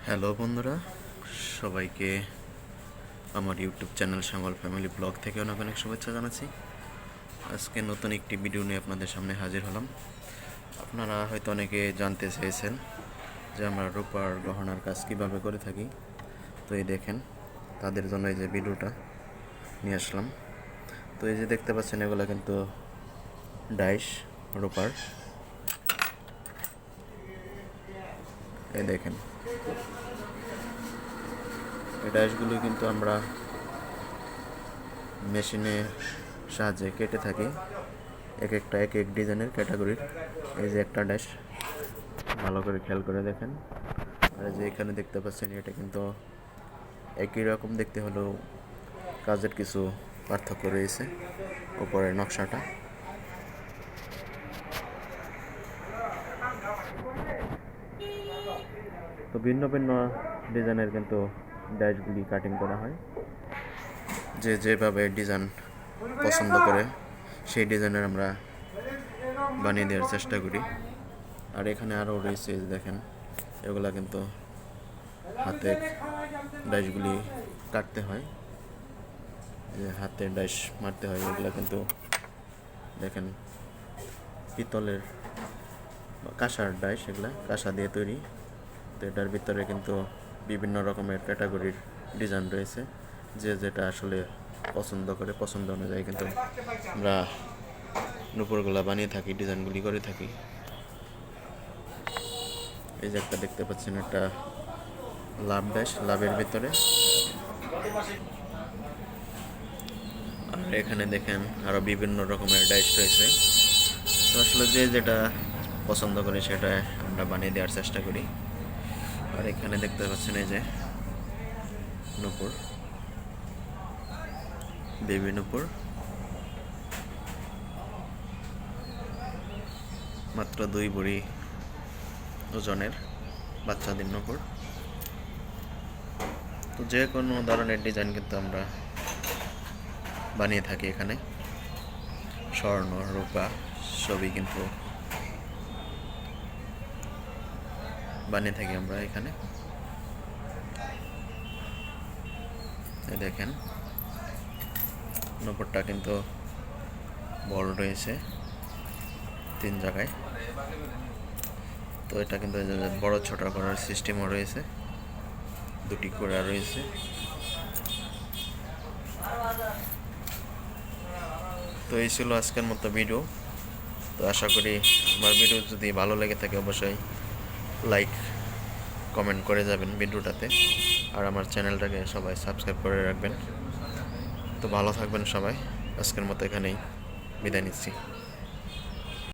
Hello বন্ধুরা, সবাইকে আমার ইউটিউব চ্যানেল সাঙ্গল ফ্যামিলি ব্লগ থেকে অনেক অনেক শুভেচ্ছা জানাচ্ছি। আজকে নতুন একটি ভিডিও নিয়ে আপনাদের সামনে হাজির হলাম। আপনারা হয়তো অনেকে জানতে চেয়েছেন যে আমরা রূপার গহনার কাজ কীভাবে করে থাকি। তো এই দেখেন, তাদের জন্য এই যে ভিডিওটা নিয়ে আসলাম। তো এই যে দেখতে পাচ্ছেন, এগুলো কিন্তু ডাইস রূপার। এই দেখেন, এই ডাইসগুলো কিন্তু আমরা মেশিনের সাহায্যে কেটে থাকি, এক একটা এক এক ডিজাইনের ক্যাটাগরির। এই যে একটা ডাইস, ভালো করে খেয়াল করে দেখেন। আর যে এখানে দেখতে পাচ্ছেন, এটা কিন্তু একই রকম দেখতে হলেও কাজের কিছু পার্থক্য রয়েছে। উপরের নকশাটা তো ভিন্ন ভিন্ন ডিজাইনের কিন্তু ডাইসগুলি কাটিং করা হয়। যে যেভাবে ডিজাইন পছন্দ করে সেই ডিজাইনের আমরা বানিয়ে দেওয়ার চেষ্টা করি। আর এখানে আরও রয়েছে, দেখেন, এগুলা কিন্তু হাতে ডাইসগুলি কাটতে হয়, যে হাতে ডাইস মারতে হয়। এগুলো কিন্তু দেখেন পিতলের কাঁসার ডাইস, এগুলা কাঁসা দিয়ে তৈরি। তো এটার ভিতরে কিন্তু বিভিন্ন রকমের ক্যাটাগরির ডিজাইন রয়েছে। যে যেটা আসলে পছন্দ করে, পছন্দ অনুযায়ী কিন্তু আমরা নুপুরগুলা বানিয়ে থাকি, ডিজাইনগুলি করে থাকি। এই যে একটা দেখতে পাচ্ছেন, একটা লাভ ডাইস, লাভের ভিতরে। আর এখানে দেখেন আরও বিভিন্ন রকমের ডাইস রয়েছে। তো আসলে যে যেটা পছন্দ করে সেটা আমরা বানিয়ে দেওয়ার চেষ্টা করি। আর এখানে দেখতে পাচ্ছেন এই যে নূপুর, বেবি নূপুর, মাত্র 2 ভরি ওজনের বাচ্চাদের নূপুর। তো যে কোনো ধরনের ডিজাইন কিন্তু আমরা বানিয়ে থাকি এখানে। স্বর্ণ, রূপা সবই কিন্তু বানিয়ে থাকি আমরা এখানে। দেখেন, নূপুরটা কিন্তু বড় রয়েছে 3 জায়গায়। তো এটা কিন্তু বড় ছোট করার সিস্টেমও রয়েছে, 2টি করে রয়েছে। তো এই ছিল আজকের মতো ভিডিও। তো আশা করি আমার ভিডিও যদি ভালো লেগে থাকে অবশ্যই লাইক কমেন্ট করে যাবেন ভিডিওটাতে। আর আমার চ্যানেলটাকে সবাই সাবস্ক্রাইব করে রাখবেন। তো ভালো থাকবেন সবাই। আজকের মতো এখানেই বিদায় নিচ্ছি।